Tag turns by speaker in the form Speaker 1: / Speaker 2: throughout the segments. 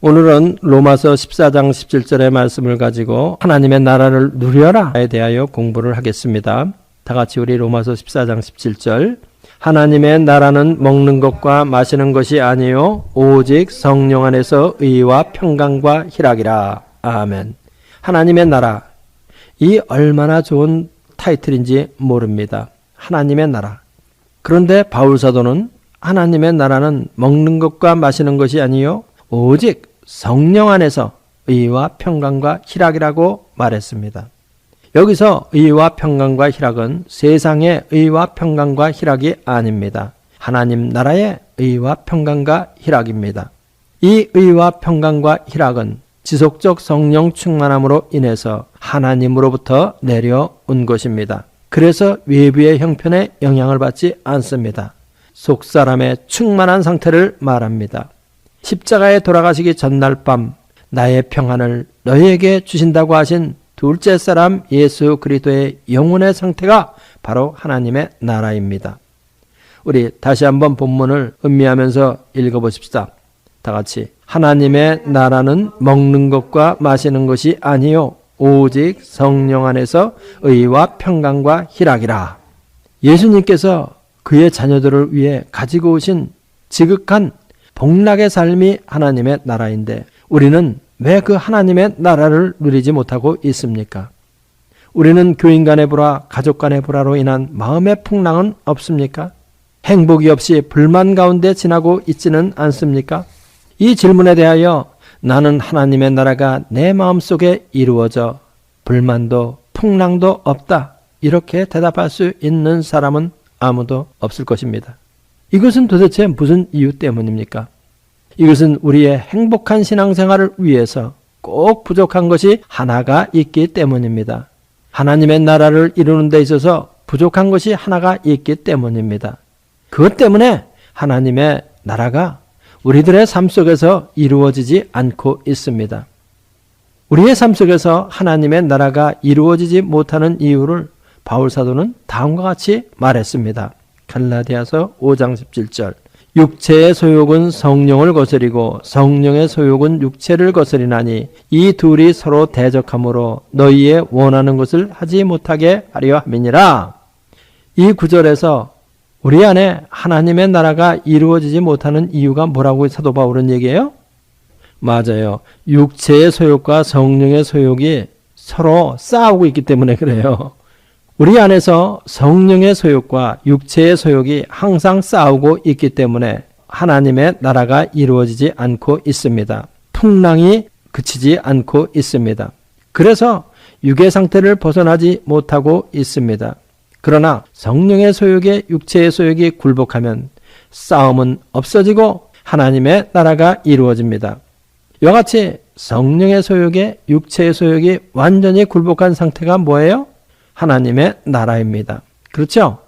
Speaker 1: 오늘은 로마서 14장 17절의 말씀을 가지고 하나님의 나라를 누려라에 대하여 공부를 하겠습니다. 다 같이 우리 로마서 14장 17절. 하나님의 나라는 먹는 것과 마시는 것이 아니요 오직 성령 안에서 의와 평강과 희락이라. 아멘. 하나님의 나라. 이 얼마나 좋은 타이틀인지 모릅니다. 하나님의 나라. 그런데 바울 사도는 하나님의 나라는 먹는 것과 마시는 것이 아니요 오직 성령 안에서 의와 평강과 희락이라고 말했습니다. 여기서 의와 평강과 희락은 세상의 의와 평강과 희락이 아닙니다. 하나님 나라의 의와 평강과 희락입니다. 이 의와 평강과 희락은 지속적 성령 충만함으로 인해서 하나님으로부터 내려온 것입니다. 그래서 외부의 형편에 영향을 받지 않습니다. 속사람의 충만한 상태를 말합니다. 십자가에 돌아가시기 전날 밤 나의 평안을 너희에게 주신다고 하신 둘째 사람 예수 그리스도의 영혼의 상태가 바로 하나님의 나라입니다. 우리 다시 한번 본문을 음미하면서 읽어보십시다. 다 같이. 하나님의 나라는 먹는 것과 마시는 것이 아니요 오직 성령 안에서 의와 평강과 희락이라. 예수님께서 그의 자녀들을 위해 가지고 오신 지극한 복락의 삶이 하나님의 나라인데 우리는 왜 그 하나님의 나라를 누리지 못하고 있습니까? 우리는 교인 간의 불화, 가족 간의 불화로 인한 마음의 풍랑은 없습니까? 행복이 없이 불만 가운데 지나고 있지는 않습니까? 이 질문에 대하여 나는 하나님의 나라가 내 마음속에 이루어져 불만도 풍랑도 없다. 이렇게 대답할 수 있는 사람은 아무도 없을 것입니다. 이것은 도대체 무슨 이유 때문입니까? 이것은 우리의 행복한 신앙생활을 위해서 꼭 부족한 것이 하나가 있기 때문입니다. 하나님의 나라를 이루는 데 있어서 부족한 것이 하나가 있기 때문입니다. 그것 때문에 하나님의 나라가 우리들의 삶 속에서 이루어지지 않고 있습니다. 우리의 삶 속에서 하나님의 나라가 이루어지지 못하는 이유를 바울 사도는 다음과 같이 말했습니다. 갈라디아서 5장 17절. 육체의 소욕은 성령을 거스리고 성령의 소욕은 육체를 거스리나니 이 둘이 서로 대적하므로 너희의 원하는 것을 하지 못하게 하려 함이니라. 이 구절에서 우리 안에 하나님의 나라가 이루어지지 못하는 이유가 뭐라고 사도 바울은 얘기해요? 맞아요. 육체의 소욕과 성령의 소욕이 서로 싸우고 있기 때문에 그래요. 우리 안에서 성령의 소욕과 육체의 소욕이 항상 싸우고 있기 때문에 하나님의 나라가 이루어지지 않고 있습니다. 풍랑이 그치지 않고 있습니다. 그래서 육의 상태를 벗어나지 못하고 있습니다. 그러나 성령의 소욕에 육체의 소욕이 굴복하면 싸움은 없어지고 하나님의 나라가 이루어집니다. 이와 같이 성령의 소욕에 육체의 소욕이 완전히 굴복한 상태가 뭐예요? 하나님의 나라입니다. 그렇죠?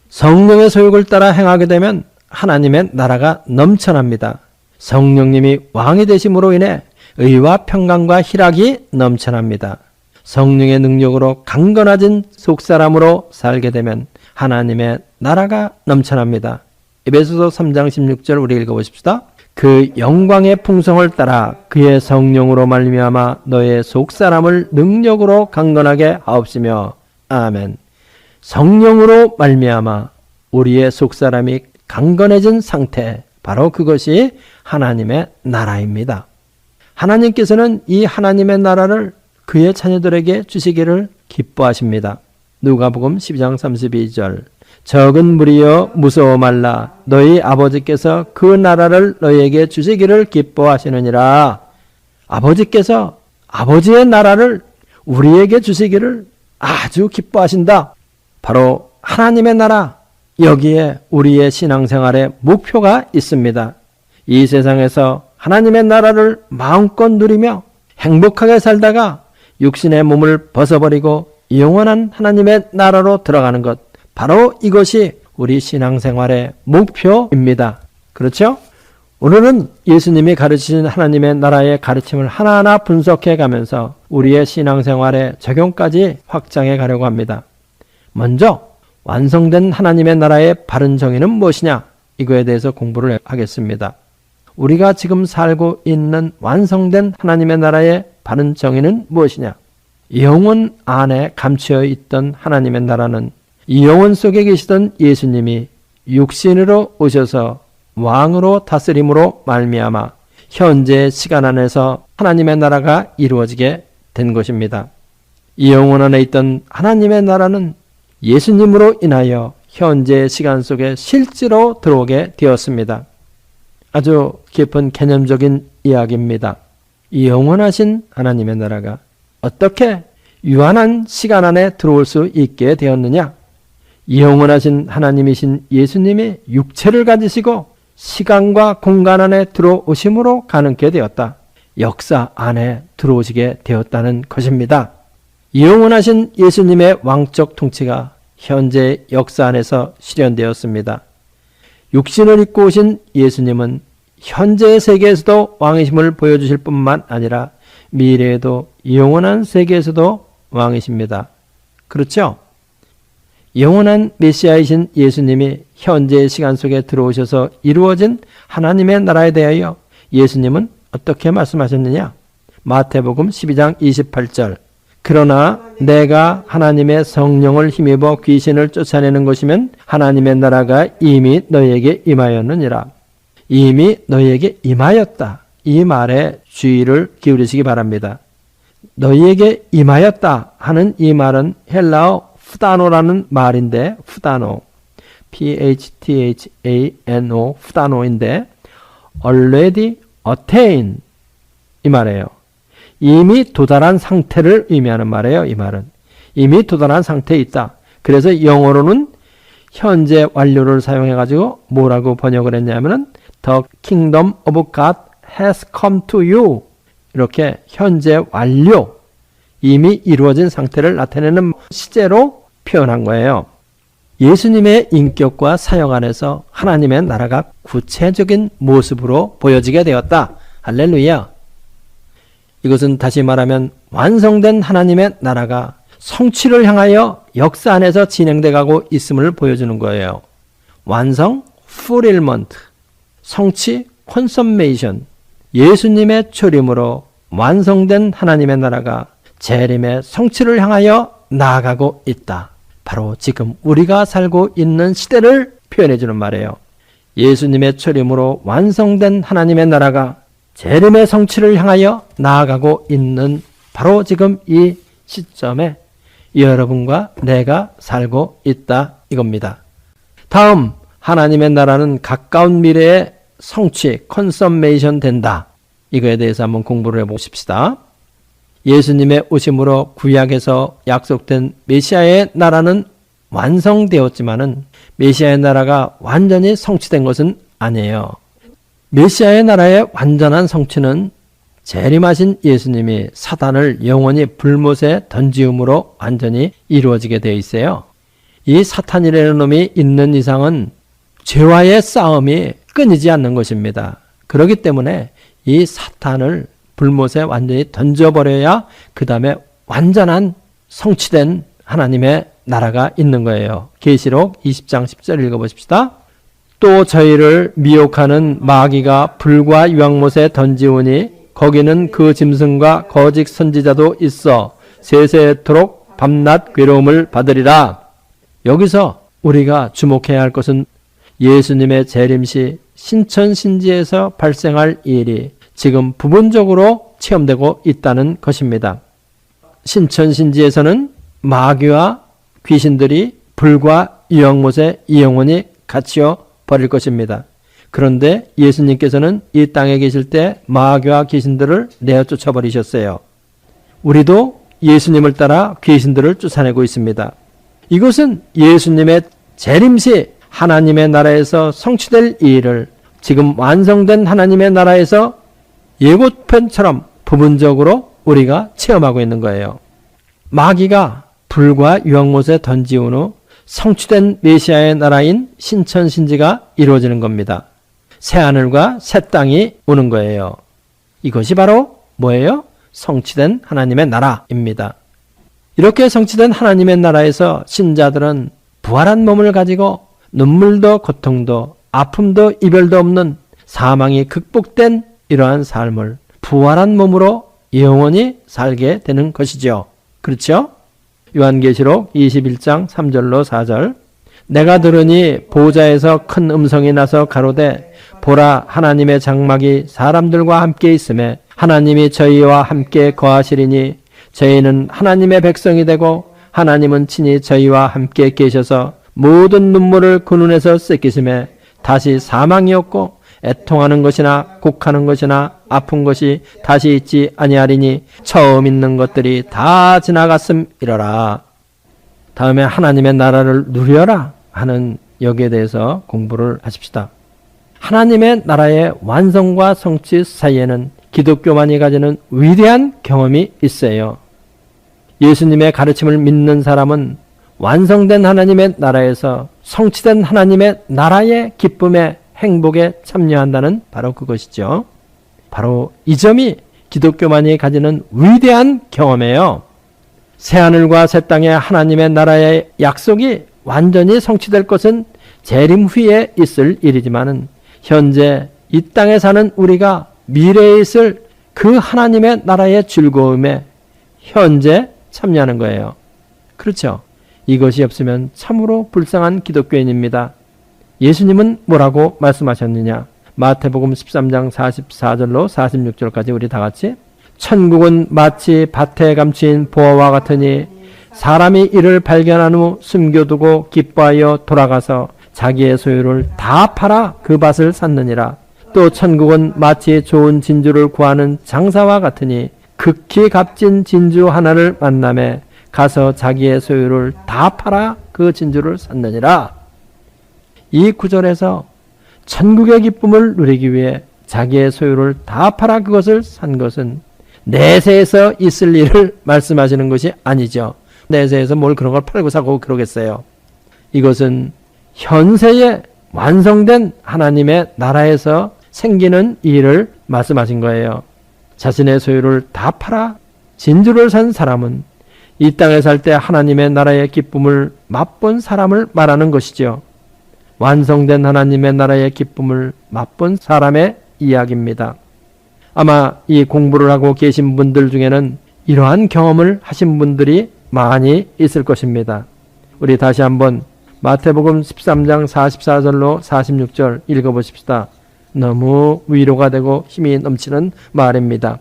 Speaker 1: 성령의 소욕을 따라 행하게 되면 하나님의 나라가 넘쳐납니다. 성령님이 왕이 되심으로 인해 의와 평강과 희락이 넘쳐납니다. 성령의 능력으로 강건해진 속사람으로 살게 되면 하나님의 나라가 넘쳐납니다. 에베소서 3장 16절 우리 읽어보십시다. 그 영광의 풍성을 따라 그의 성령으로 말미암아 너의 속사람을 능력으로 강건하게 하옵시며 아멘. 성령으로 말미암아 우리의 속사람이 강건해진 상태, 바로 그것이 하나님의 나라입니다. 하나님께서는 이 하나님의 나라를 그의 자녀들에게 주시기를 기뻐하십니다. 누가복음 12장 32절. 적은 무리여 무서워 말라. 너희 아버지께서 그 나라를 너희에게 주시기를 기뻐하시느니라. 아버지께서 아버지의 나라를 우리에게 주시기를 아주 기뻐하신다. 바로 하나님의 나라. 여기에 우리의 신앙생활의 목표가 있습니다. 이 세상에서 하나님의 나라를 마음껏 누리며 행복하게 살다가 육신의 몸을 벗어버리고 영원한 하나님의 나라로 들어가는 것. 바로 이것이 우리 신앙생활의 목표입니다. 그렇죠? 오늘은 예수님이 가르치신 하나님의 나라의 가르침을 하나하나 분석해 가면서 우리의 신앙생활의 적용까지 확장해 가려고 합니다. 먼저 완성된 하나님의 나라의 바른 정의는 무엇이냐? 이거에 대해서 공부를 하겠습니다. 우리가 지금 살고 있는 완성된 하나님의 나라의 바른 정의는 무엇이냐? 영혼 안에 감추어 있던 하나님의 나라는 이 영혼 속에 계시던 예수님이 육신으로 오셔서 왕으로 다스림으로 말미암아 현재 시간 안에서 하나님의 나라가 이루어지게 된 것입니다. 이 영혼 안에 있던 하나님의 나라는 예수님으로 인하여 현재 시간 속에 실제로 들어오게 되었습니다. 아주 깊은 개념적인 이야기입니다. 이 영원하신 하나님의 나라가 어떻게 유한한 시간 안에 들어올 수 있게 되었느냐? 이 영원하신 하나님이신 예수님이 육체를 가지시고 시간과 공간 안에 들어오심으로 가능케 되었다. 역사 안에 들어오시게 되었다는 것입니다. 이 영원하신 예수님의 왕적 통치가 현재 역사 안에서 실현되었습니다. 육신을 입고 오신 예수님은 현재의 세계에서도 왕이심을 보여주실 뿐만 아니라 미래에도 영원한 세계에서도 왕이십니다. 그렇죠? 영원한 메시아이신 예수님이 현재의 시간 속에 들어오셔서 이루어진 하나님의 나라에 대하여 예수님은 어떻게 말씀하셨느냐? 마태복음 12장 28절. 그러나 내가 하나님의 성령을 힘입어 귀신을 쫓아내는 것이면 하나님의 나라가 이미 너희에게 임하였느니라. 이미 너희에게 임하였다. 이 말에 주의를 기울이시기 바랍니다. 너희에게 임하였다 하는 이 말은 헬라어 후다노라는 말인데, 후다노, P-H-T-H-A-N-O, 후다노인데 already attain 이 말이에요. 이미 도달한 상태를 의미하는 말이에요. 이 말은 이미 도달한 상태에 있다. 그래서 영어로는 현재 완료를 사용해가지고 뭐라고 번역을 했냐면은 The kingdom of God has come to you. 이렇게 현재 완료, 이미 이루어진 상태를 나타내는 시제로 표현한 거예요. 예수님의 인격과 사역 안에서 하나님의 나라가 구체적인 모습으로 보여지게 되었다. 할렐루야. 이것은 다시 말하면 완성된 하나님의 나라가 성취를 향하여 역사 안에서 진행돼 가고 있음을 보여주는 거예요. 완성, fulfillment, 성취, consummation. 예수님의 초림으로 완성된 하나님의 나라가 재림의 성취를 향하여 나아가고 있다. 바로 지금 우리가 살고 있는 시대를 표현해 주는 말이에요. 예수님의 초림으로 완성된 하나님의 나라가 재림의 성취를 향하여 나아가고 있는 바로 지금 이 시점에 여러분과 내가 살고 있다 이겁니다. 다음, 하나님의 나라는 가까운 미래에 성취, 컨썸메이션 된다. 이거에 대해서 한번 공부를 해보십시다. 예수님의 오심으로 구약에서 약속된 메시아의 나라는 완성되었지만은 메시아의 나라가 완전히 성취된 것은 아니에요. 메시아의 나라의 완전한 성취는 재림하신 예수님이 사단을 영원히 불못에 던지음으로 완전히 이루어지게 되어 있어요. 이 사탄이라는 놈이 있는 이상은 죄와의 싸움이 끊이지 않는 것입니다. 그렇기 때문에 이 사탄을 불못에 완전히 던져버려야 그 다음에 완전한 성취된 하나님의 나라가 있는 거예요. 계시록 20장 10절 읽어보십시다. 또 저희를 미혹하는 마귀가 불과 유황못에 던지우니 거기는 그 짐승과 거짓 선지자도 있어 세세토록 밤낮 괴로움을 받으리라. 여기서 우리가 주목해야 할 것은 예수님의 재림시 신천신지에서 발생할 일이 지금 부분적으로 체험되고 있다는 것입니다. 신천신지에서는 마귀와 귀신들이 불과 유황못에 영원히 갇혀 버릴 것입니다. 그런데 예수님께서는 이 땅에 계실 때 마귀와 귀신들을 내어 쫓아버리셨어요. 우리도 예수님을 따라 귀신들을 쫓아내고 있습니다. 이것은 예수님의 재림시 하나님의 나라에서 성취될 일을 지금 완성된 하나님의 나라에서 예고편처럼 부분적으로 우리가 체험하고 있는 거예요. 마귀가 불과 유황못에 던지운 후 성취된 메시아의 나라인 신천신지가 이루어지는 겁니다. 새하늘과 새 땅이 오는 거예요. 이것이 바로 뭐예요? 성취된 하나님의 나라입니다. 이렇게 성취된 하나님의 나라에서 신자들은 부활한 몸을 가지고 눈물도 고통도 아픔도 이별도 없는 사망이 극복된 이러한 삶을 부활한 몸으로 영원히 살게 되는 것이죠. 그렇죠? 요한계시록 21장 3절로 4절. 내가 들으니 보좌에서 큰 음성이 나서 가로되 보라 하나님의 장막이 사람들과 함께 있음에 하나님이 저희와 함께 거하시리니 저희는 하나님의 백성이 되고 하나님은 친히 저희와 함께 계셔서 모든 눈물을 그 눈에서 씻기심에 다시 사망이 없고 애통하는 것이나 곡하는 것이나 아픈 것이 다시 있지 아니하리니 처음 있는 것들이 다 지나갔음이러라. 다음에 하나님의 나라를 누려라 하는 여기에 대해서 공부를 하십시다. 하나님의 나라의 완성과 성취 사이에는 기독교만이 가지는 위대한 경험이 있어요. 예수님의 가르침을 믿는 사람은 완성된 하나님의 나라에서 성취된 하나님의 나라의 기쁨에 행복에 참여한다는 바로 그것이죠. 바로 이 점이 기독교만이 가지는 위대한 경험이에요. 새하늘과 새 땅에 하나님의 나라의 약속이 완전히 성취될 것은 재림 후에 있을 일이지만은 현재 이 땅에 사는 우리가 미래에 있을 그 하나님의 나라의 즐거움에 현재 참여하는 거예요. 그렇죠? 이것이 없으면 참으로 불쌍한 기독교인입니다. 예수님은 뭐라고 말씀하셨느냐? 마태복음 13장 44절로 46절까지 우리 다 같이 천국은 마치 밭에 감추인 보화와 같으니 사람이 이를 발견한 후 숨겨두고 기뻐하여 돌아가서 자기의 소유를 다 팔아 그 밭을 샀느니라. 또 천국은 마치 좋은 진주를 구하는 장사와 같으니 극히 값진 진주 하나를 만남에 가서 자기의 소유를 다 팔아 그 진주를 샀느니라. 이 구절에서 천국의 기쁨을 누리기 위해 자기의 소유를 다 팔아 그것을 산 것은 내세에서 있을 일을 말씀하시는 것이 아니죠. 내세에서 뭘 그런 걸 팔고 사고 그러겠어요. 이것은 현세에 완성된 하나님의 나라에서 생기는 일을 말씀하신 거예요. 자신의 소유를 다 팔아 진주를 산 사람은 이 땅에 살 때 하나님의 나라의 기쁨을 맛본 사람을 말하는 것이죠. 완성된 하나님의 나라의 기쁨을 맛본 사람의 이야기입니다. 아마 이 공부를 하고 계신 분들 중에는 이러한 경험을 하신 분들이 많이 있을 것입니다. 우리 다시 한번 마태복음 13장 44절로 46절 읽어보십시다. 너무 위로가 되고 힘이 넘치는 말입니다.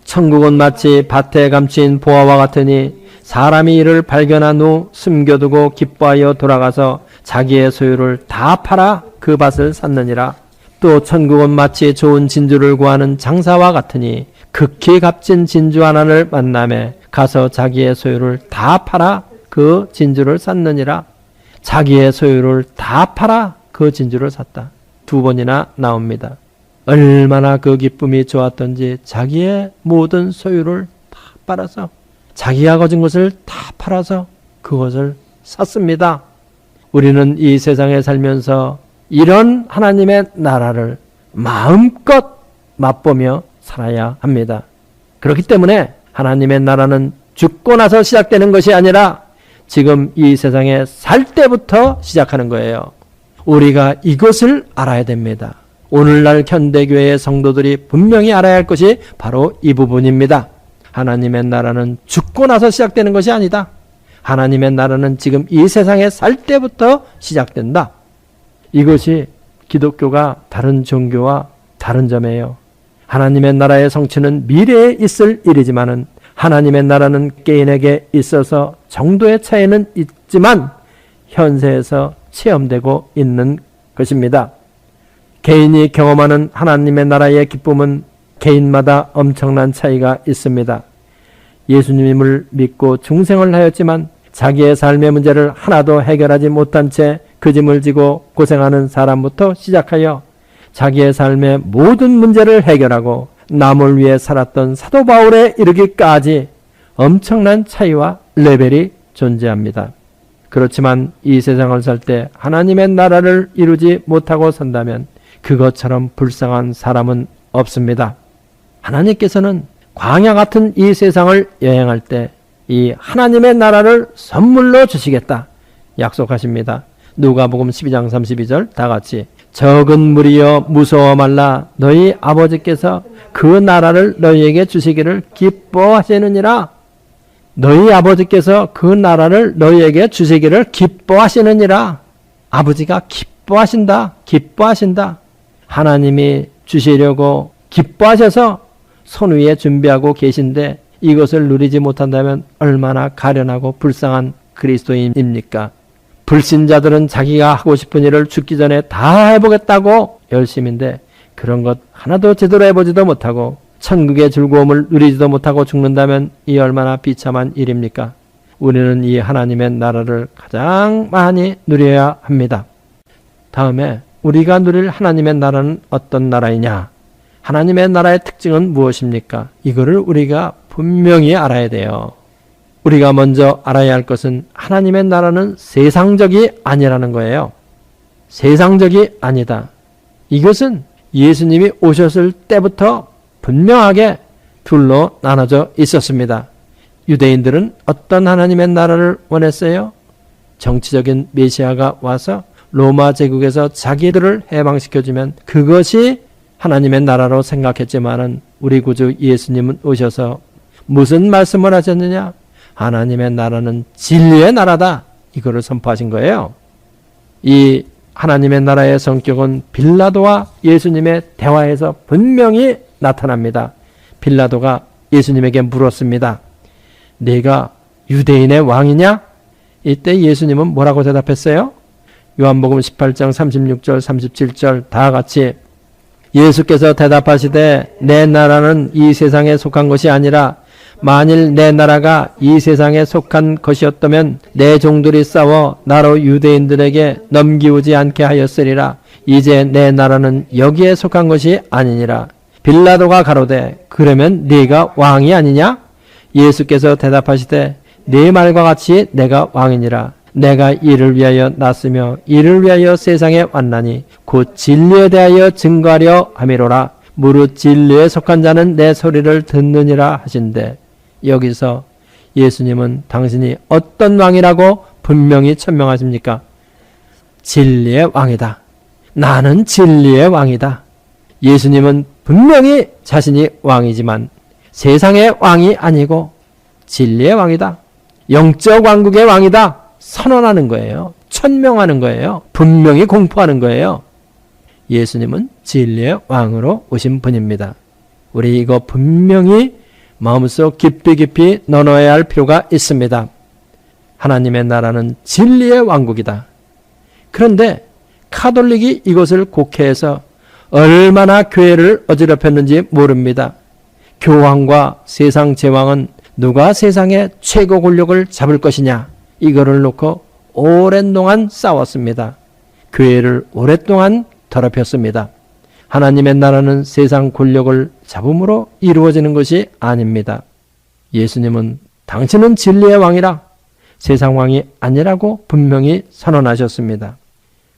Speaker 1: 천국은 마치 밭에 감춘 보화와 같으니 사람이 이를 발견한 후 숨겨두고 기뻐하여 돌아가서 자기의 소유를 다 팔아 그 밭을 샀느니라. 또 천국은 마치 좋은 진주를 구하는 장사와 같으니 극히 값진 진주 하나를 만남에 가서 자기의 소유를 다 팔아 그 진주를 샀느니라. 자기의 소유를 다 팔아 그 진주를 샀다. 두 번이나 나옵니다. 얼마나 그 기쁨이 좋았던지 자기의 모든 소유를 다 팔아서 자기가 가진 것을 다 팔아서 그것을 샀습니다. 우리는 이 세상에 살면서 이런 하나님의 나라를 마음껏 맛보며 살아야 합니다. 그렇기 때문에 하나님의 나라는 죽고 나서 시작되는 것이 아니라 지금 이 세상에 살 때부터 시작하는 거예요. 우리가 이것을 알아야 됩니다. 오늘날 현대교회의 성도들이 분명히 알아야 할 것이 바로 이 부분입니다. 하나님의 나라는 죽고 나서 시작되는 것이 아니다. 하나님의 나라는 지금 이 세상에 살 때부터 시작된다. 이것이 기독교가 다른 종교와 다른 점이에요. 하나님의 나라의 성취는 미래에 있을 일이지만은 하나님의 나라는 개인에게 있어서 정도의 차이는 있지만 현세에서 체험되고 있는 것입니다. 개인이 경험하는 하나님의 나라의 기쁨은 개인마다 엄청난 차이가 있습니다. 예수님을 믿고 중생을 하였지만 자기의 삶의 문제를 하나도 해결하지 못한 채 그 짐을 지고 고생하는 사람부터 시작하여 자기의 삶의 모든 문제를 해결하고 남을 위해 살았던 사도 바울에 이르기까지 엄청난 차이와 레벨이 존재합니다. 그렇지만 이 세상을 살 때 하나님의 나라를 이루지 못하고 산다면 그것처럼 불쌍한 사람은 없습니다. 하나님께서는 광야 같은 이 세상을 여행할 때 이 하나님의 나라를 선물로 주시겠다 약속하십니다. 누가복음 12장 32절 다 같이 적은 무리여 무서워 말라. 너희 아버지께서 그 나라를 너희에게 주시기를 기뻐하시느니라. 너희 아버지께서 그 나라를 너희에게 주시기를 기뻐하시느니라. 아버지가 기뻐하신다. 기뻐하신다. 하나님이 주시려고 기뻐하셔서 손 위에 준비하고 계신데 이것을 누리지 못한다면 얼마나 가련하고 불쌍한 그리스도인입니까? 불신자들은 자기가 하고 싶은 일을 죽기 전에 다 해보겠다고 열심인데 그런 것 하나도 제대로 해보지도 못하고 천국의 즐거움을 누리지도 못하고 죽는다면 이 얼마나 비참한 일입니까? 우리는 이 하나님의 나라를 가장 많이 누려야 합니다. 다음에 우리가 누릴 하나님의 나라는 어떤 나라이냐? 하나님의 나라의 특징은 무엇입니까? 이거를 우리가 분명히 알아야 돼요. 우리가 먼저 알아야 할 것은 하나님의 나라는 세상적이 아니라는 거예요. 세상적이 아니다. 이것은 예수님이 오셨을 때부터 분명하게 둘로 나눠져 있었습니다. 유대인들은 어떤 하나님의 나라를 원했어요? 정치적인 메시아가 와서 로마 제국에서 자기들을 해방시켜주면 그것이 하나님의 나라로 생각했지만은 우리 구주 예수님은 오셔서 무슨 말씀을 하셨느냐? 하나님의 나라는 진리의 나라다. 이거를 선포하신 거예요. 이 하나님의 나라의 성격은 빌라도와 예수님의 대화에서 분명히 나타납니다. 빌라도가 예수님에게 물었습니다. 네가 유대인의 왕이냐? 이때 예수님은 뭐라고 대답했어요? 요한복음 18장 36절 37절 다 같이 예수께서 대답하시되 내 나라는 이 세상에 속한 것이 아니라 만일 내 나라가 이 세상에 속한 것이었다면 내 종들이 싸워 나로 유대인들에게 넘기우지 않게 하였으리라. 이제 내 나라는 여기에 속한 것이 아니니라. 빌라도가 가로되 그러면 네가 왕이 아니냐? 예수께서 대답하시되 네 말과 같이 내가 왕이니라. 내가 이를 위하여 났으며 이를 위하여 세상에 왔나니 곧 진리에 대하여 증거하려 함이로라. 무릇 진리에 속한 자는 내 소리를 듣느니라 하신대. 여기서 예수님은 당신이 어떤 왕이라고 분명히 천명하십니까? 진리의 왕이다. 나는 진리의 왕이다. 예수님은 분명히 자신이 왕이지만 세상의 왕이 아니고 진리의 왕이다. 영적 왕국의 왕이다. 선언하는 거예요. 천명하는 거예요. 분명히 공포하는 거예요. 예수님은 진리의 왕으로 오신 분입니다. 우리 이거 분명히 마음속 깊이 넣어야 할 필요가 있습니다. 하나님의 나라는 진리의 왕국이다. 그런데 카톨릭이 이것을 곡해해서 얼마나 교회를 어지럽혔는지 모릅니다. 교황과 세상 제왕은 누가 세상의 최고 권력을 잡을 것이냐 이거를 놓고 오랜 동안 싸웠습니다. 교회를 오랫동안 더럽혔습니다. 하나님의 나라는 세상 권력을 잡음으로 이루어지는 것이 아닙니다. 예수님은 당신은 진리의 왕이라 세상 왕이 아니라고 분명히 선언하셨습니다.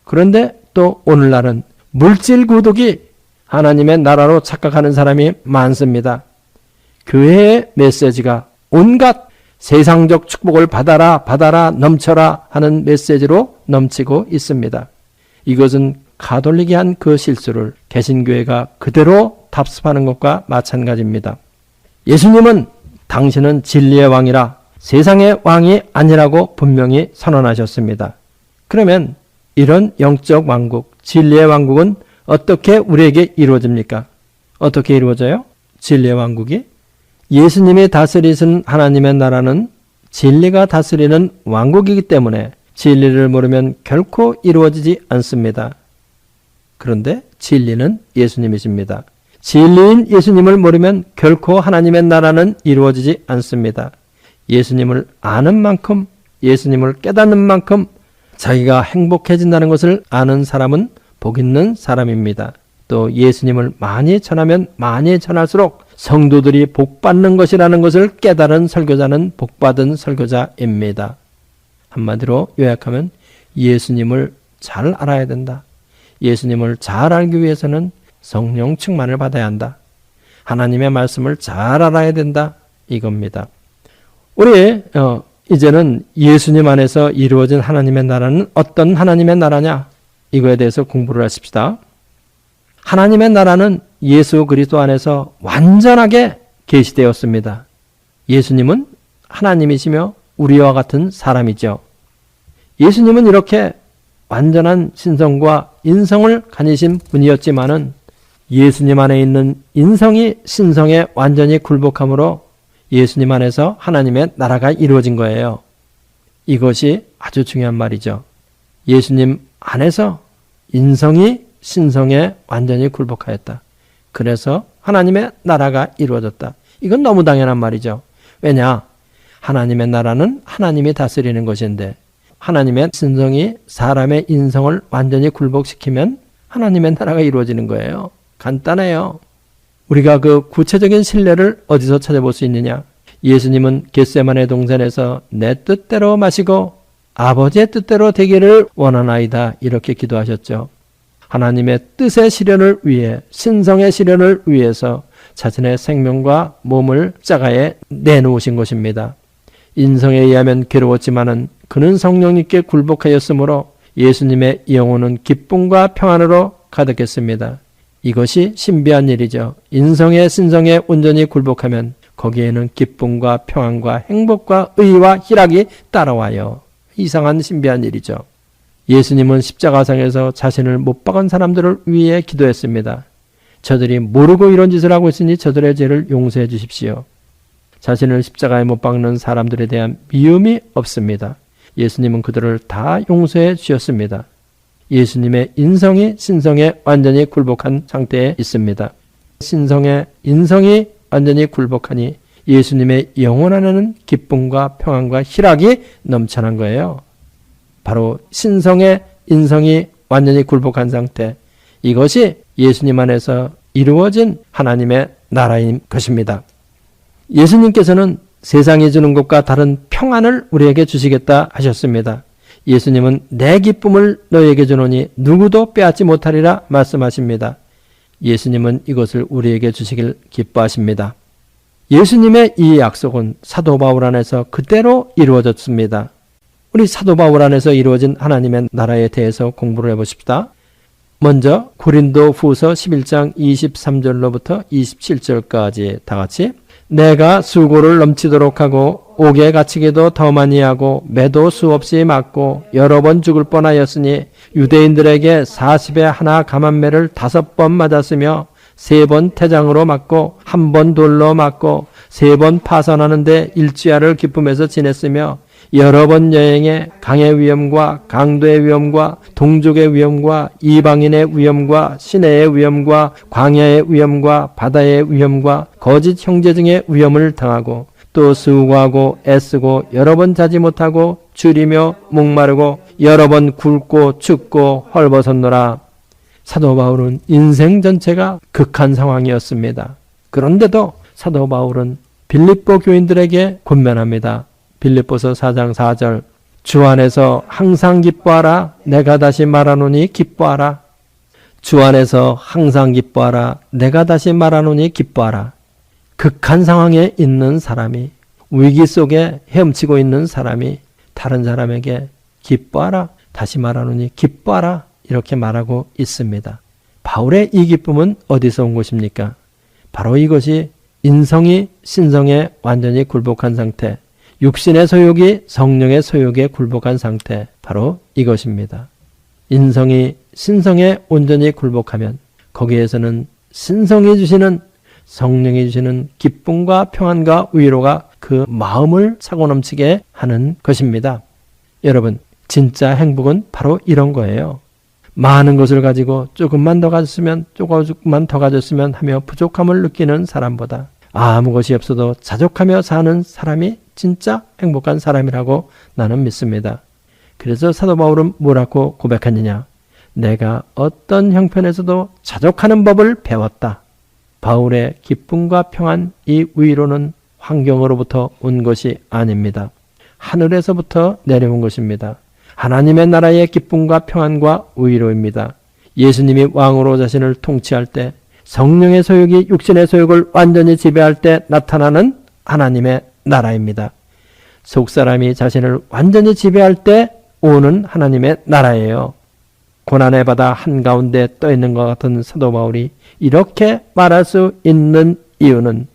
Speaker 1: 그런데 또 오늘날은 물질 구독이 하나님의 나라로 착각하는 사람이 많습니다. 교회의 메시지가 온갖 세상적 축복을 받아라 넘쳐라 하는 메시지로 넘치고 있습니다. 이것은 가톨릭이 한 그 실수를 개신교회가 그대로 답습하는 것과 마찬가지입니다. 예수님은 당신은 진리의 왕이라 세상의 왕이 아니라고 분명히 선언하셨습니다. 그러면 이런 영적 왕국, 진리의 왕국은 어떻게 우리에게 이루어집니까? 어떻게 이루어져요? 진리의 왕국이? 예수님이 다스리신 하나님의 나라는 진리가 다스리는 왕국이기 때문에 진리를 모르면 결코 이루어지지 않습니다. 그런데 진리는 예수님이십니다. 진리인 예수님을 모르면 결코 하나님의 나라는 이루어지지 않습니다. 예수님을 아는 만큼, 예수님을 깨닫는 만큼 자기가 행복해진다는 것을 아는 사람은 복 있는 사람입니다. 또 예수님을 많이 전하면 많이 전할수록 성도들이 복받는 것이라는 것을 깨달은 설교자는 복받은 설교자입니다. 한마디로 요약하면 예수님을 잘 알아야 된다. 예수님을 잘 알기 위해서는 성령 충만을 받아야 한다. 하나님의 말씀을 잘 알아야 된다. 이겁니다. 우리 이제는 예수님 안에서 이루어진 하나님의 나라는 어떤 하나님의 나라냐? 이거에 대해서 공부를 하십시다. 하나님의 나라는 예수 그리스도 안에서 완전하게 계시되었습니다. 예수님은 하나님이시며 우리와 같은 사람이죠. 예수님은 이렇게 완전한 신성과 인성을 가지신 분이었지만은 예수님 안에 있는 인성이 신성에 완전히 굴복함으로 예수님 안에서 하나님의 나라가 이루어진 거예요. 이것이 아주 중요한 말이죠. 예수님 안에서 인성이 신성에 완전히 굴복하였다. 그래서 하나님의 나라가 이루어졌다. 이건 너무 당연한 말이죠. 왜냐? 하나님의 나라는 하나님이 다스리는 것인데 하나님의 신성이 사람의 인성을 완전히 굴복시키면 하나님의 나라가 이루어지는 거예요. 간단해요. 우리가 그 구체적인 신뢰를 어디서 찾아볼 수 있느냐? 예수님은 겟세마네 동산에서 내 뜻대로 마시고 아버지의 뜻대로 되기를 원하나이다 이렇게 기도하셨죠. 하나님의 뜻의 실현을 위해 신성의 실현을 위해서 자신의 생명과 몸을 십자가에 내놓으신 것입니다. 인성에 의하면 괴로웠지만은 그는 성령님께 굴복하였으므로 예수님의 영혼은 기쁨과 평안으로 가득했습니다. 이것이 신비한 일이죠. 인성의 신성에 온전히 굴복하면 거기에는 기쁨과 평안과 행복과 의와 희락이 따라와요. 이상한 신비한 일이죠. 예수님은 십자가상에서 자신을 못 박은 사람들을 위해 기도했습니다. 저들이 모르고 이런 짓을 하고 있으니 저들의 죄를 용서해 주십시오. 자신을 십자가에 못 박는 사람들에 대한 미움이 없습니다. 예수님은 그들을 다 용서해 주셨습니다. 예수님의 인성이 신성에 완전히 굴복한 상태에 있습니다. 신성의 인성이 완전히 굴복하니 예수님의 영혼 안에는 기쁨과 평안과 희락이 넘쳐난 거예요. 바로 신성의 인성이 완전히 굴복한 상태, 이것이 예수님 안에서 이루어진 하나님의 나라인 것입니다. 예수님께서는 세상이 주는 것과 다른 평안을 우리에게 주시겠다 하셨습니다. 예수님은 내 기쁨을 너희에게 주노니 누구도 빼앗지 못하리라 말씀하십니다. 예수님은 이것을 우리에게 주시길 기뻐하십니다. 예수님의 이 약속은 사도 바울 안에서 그대로 이루어졌습니다. 우리 사도 바울 안에서 이루어진 하나님의 나라에 대해서 공부를 해보십시다. 먼저 고린도 후서 11장 23절로부터 27절까지 다 같이 내가 수고를 넘치도록 하고 옥에 갇히기도 더 많이 하고 매도 수없이 맞고 여러 번 죽을 뻔하였으니 유대인들에게 40에 하나 감한매를 5번 맞았으며 3번 태장으로 맞고 1번 돌로 맞고 3번 파선하는데 일주야를 기쁨에서 지냈으며 여러 번 여행에 강의 위험과 강도의 위험과 동족의 위험과 이방인의 위험과 시내의 위험과 광야의 위험과 바다의 위험과 거짓 형제 중의 위험을 당하고 또 수고하고 애쓰고 여러 번 자지 못하고 줄이며 목마르고 여러 번 굶고 춥고 헐벗었노라. 사도 바울은 인생 전체가 극한 상황이었습니다. 그런데도 사도 바울은 빌립보 교인들에게 권면합니다. 빌립보서 4장 4절 주 안에서 항상 기뻐하라. 내가 다시 말하노니 기뻐하라. 주 안에서 항상 기뻐하라. 내가 다시 말하노니 기뻐하라. 극한 상황에 있는 사람이, 위기 속에 헤엄치고 있는 사람이 다른 사람에게 기뻐하라. 다시 말하노니 기뻐하라. 이렇게 말하고 있습니다. 바울의 이 기쁨은 어디서 온 것입니까? 바로 이것이 인성이 신성에 완전히 굴복한 상태, 육신의 소욕이 성령의 소욕에 굴복한 상태, 바로 이것입니다. 인성이 신성에 온전히 굴복하면 거기에서는 신성이 주시는, 성령이 주시는 기쁨과 평안과 위로가 그 마음을 차고 넘치게 하는 것입니다. 여러분, 진짜 행복은 바로 이런 거예요. 많은 것을 가지고 조금만 더 가졌으면, 조금만 더 가졌으면 하며 부족함을 느끼는 사람보다 아무 것이 없어도 자족하며 사는 사람이 진짜 행복한 사람이라고 나는 믿습니다. 그래서 사도 바울은 뭐라고 고백하느냐? 내가 어떤 형편에서도 자족하는 법을 배웠다. 바울의 기쁨과 평안, 이 위로는 환경으로부터 온 것이 아닙니다. 하늘에서부터 내려온 것입니다. 하나님의 나라의 기쁨과 평안과 위로입니다. 예수님이 왕으로 자신을 통치할 때 성령의 소욕이 육신의 소욕을 완전히 지배할 때 나타나는 하나님의 나라입니다. 속사람이 자신을 완전히 지배할 때 오는 하나님의 나라예요. 고난의 바다 한가운데 떠 있는 것 같은 사도 바울이 이렇게 말할 수 있는 이유는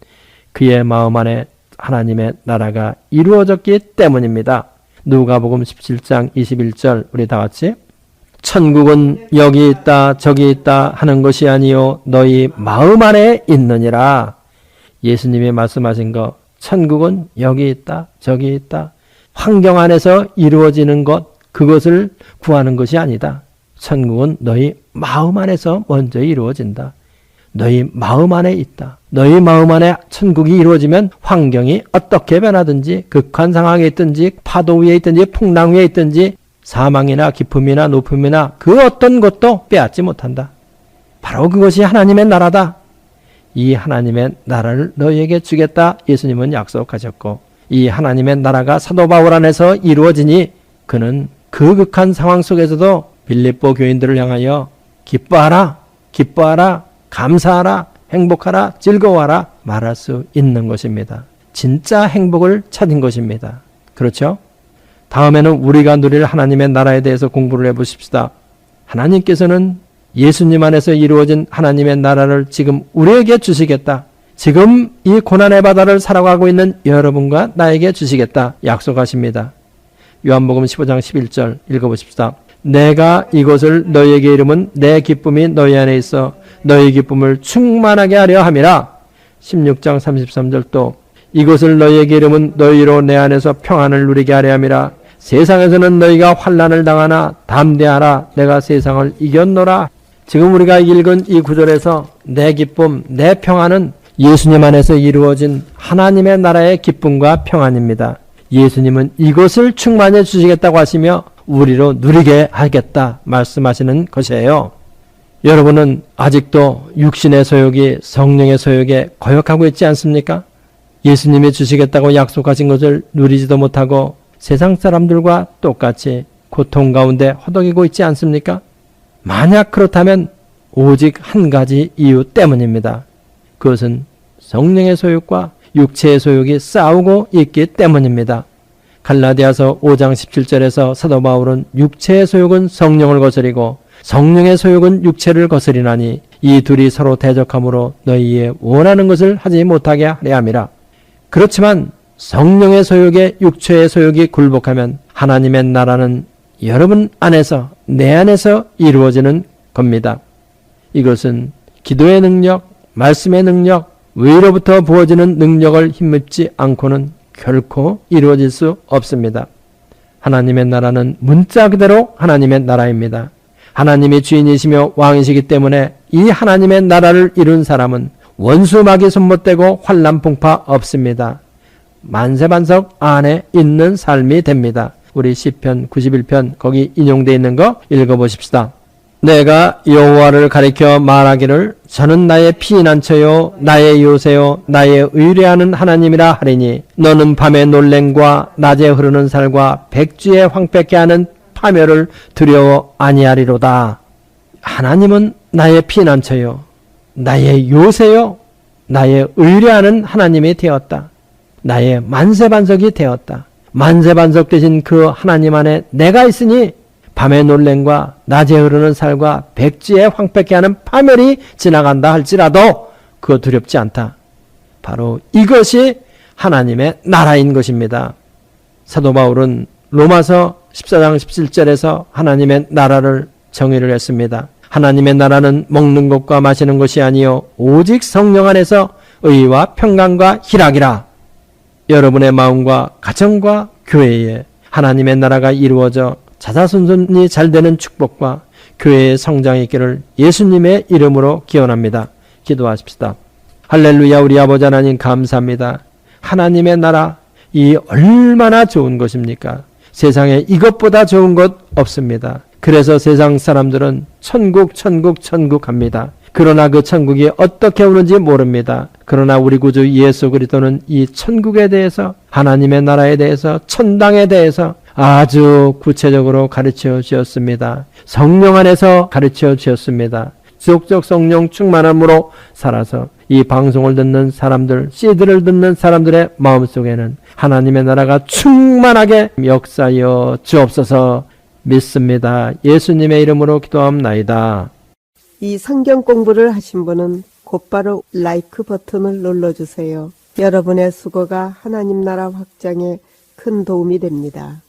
Speaker 1: 그의 마음 안에 하나님의 나라가 이루어졌기 때문입니다. 누가복음 17장 21절 우리 다 같이 천국은 여기 있다 저기 있다 하는 것이 아니요 너희 마음 안에 있느니라. 예수님이 말씀하신 거 천국은 여기 있다 저기 있다 환경 안에서 이루어지는 것 그것을 구하는 것이 아니다. 천국은 너희 마음 안에서 먼저 이루어진다. 너희 마음 안에 있다. 너희 마음 안에 천국이 이루어지면 환경이 어떻게 변하든지 극한 상황에 있든지 파도 위에 있든지 풍랑 위에 있든지 사망이나 기쁨이나 높음이나 그 어떤 것도 빼앗지 못한다. 바로 그것이 하나님의 나라다. 이 하나님의 나라를 너희에게 주겠다 예수님은 약속하셨고 이 하나님의 나라가 사도 바울 안에서 이루어지니 그는 그 극한 상황 속에서도 빌립보 교인들을 향하여 기뻐하라 기뻐하라 감사하라 행복하라 즐거워하라 말할 수 있는 것입니다. 진짜 행복을 찾은 것입니다. 그렇죠? 다음에는 우리가 누릴 하나님의 나라에 대해서 공부를 해보십시다. 하나님께서는 예수님 안에서 이루어진 하나님의 나라를 지금 우리에게 주시겠다. 지금 이 고난의 바다를 살아가고 있는 여러분과 나에게 주시겠다 약속하십니다. 요한복음 15장 11절 읽어보십시다. 내가 이것을 너희에게 이름은 내 기쁨이 너희 안에 있어 너희 기쁨을 충만하게 하려 함이라. 16장 33절 또 이것을 너희에게 이름은 너희로 내 안에서 평안을 누리게 하려 함이라. 세상에서는 너희가 환난을 당하나 담대하라 내가 세상을 이겼노라. 지금 우리가 읽은 이 구절에서 내 기쁨, 내 평안은 예수님 안에서 이루어진 하나님의 나라의 기쁨과 평안입니다. 예수님은 이것을 충만해 주시겠다고 하시며 우리로 누리게 하겠다 말씀하시는 것이에요. 여러분은 아직도 육신의 소욕이 성령의 소욕에 거역하고 있지 않습니까? 예수님이 주시겠다고 약속하신 것을 누리지도 못하고 세상 사람들과 똑같이 고통 가운데 허덕이고 있지 않습니까? 만약 그렇다면 오직 한 가지 이유 때문입니다. 그것은 성령의 소욕과 육체의 소욕이 싸우고 있기 때문입니다. 갈라디아서 5장 17절에서 사도 바울은 육체의 소욕은 성령을 거스리고 성령의 소욕은 육체를 거스리나니 이 둘이 서로 대적함으로 너희의 원하는 것을 하지 못하게 하려 함이라. 그렇지만 성령의 소욕에 육체의 소욕이 굴복하면 하나님의 나라는 여러분 안에서 내 안에서 이루어지는 겁니다. 이것은 기도의 능력, 말씀의 능력, 위로부터 부어지는 능력을 힘입지 않고는 결코 이루어질 수 없습니다. 하나님의 나라는 문자 그대로 하나님의 나라입니다. 하나님이 주인이시며 왕이시기 때문에 이 하나님의 나라를 이룬 사람은 원수 마귀 손못대고 환난 풍파 없습니다. 만세반석 안에 있는 삶이 됩니다. 우리 시편 91편 거기 인용되어 있는 거 읽어보십시다. 내가 여호와를 가리켜 말하기를 저는 나의 피난처요 나의 요새요 나의 의뢰하는 하나님이라 하리니 너는 밤의 놀램과 낮에 흐르는 살과 백주에 황폐케 하는 파멸을 두려워 아니하리로다. 하나님은 나의 피난처요 나의 요새요 나의 의뢰하는 하나님이 되었다. 나의 만세반석이 되었다. 만세반석 되신 그 하나님 안에 내가 있으니 밤의 놀램과 낮에 흐르는 살과 백지에 황폐케 하는 파멸이 지나간다 할지라도 그거 두렵지 않다. 바로 이것이 하나님의 나라인 것입니다. 사도 바울은 로마서 14장 17절에서 하나님의 나라를 정의를 했습니다. 하나님의 나라는 먹는 것과 마시는 것이 아니요 오직 성령 안에서 의와 평강과 희락이라. 여러분의 마음과 가정과 교회에 하나님의 나라가 이루어져 자자손손이 잘되는 축복과 교회의 성장이 있기를 예수님의 이름으로 기원합니다. 기도하십시다. 할렐루야. 우리 아버지 하나님 감사합니다. 하나님의 나라 이 얼마나 좋은 것입니까? 세상에 이것보다 좋은 것 없습니다. 그래서 세상 사람들은 천국 천국 천국 합니다. 그러나 그 천국이 어떻게 오는지 모릅니다. 그러나 우리 구주 예수 그리스도는 이 천국에 대해서 하나님의 나라에 대해서 천당에 대해서 아주 구체적으로 가르쳐 주셨습니다. 성령 안에서 가르쳐 주셨습니다. 지속적 성령 충만함으로 살아서 이 방송을 듣는 사람들, CD를 듣는 사람들의 마음속에는 하나님의 나라가 충만하게 역사여 주옵소서. 믿습니다. 예수님의 이름으로 기도합나이다.
Speaker 2: 이 성경 공부를 하신 분은 곧바로 라이크 버튼을 눌러주세요. 여러분의 수고가 하나님 나라 확장에 큰 도움이 됩니다.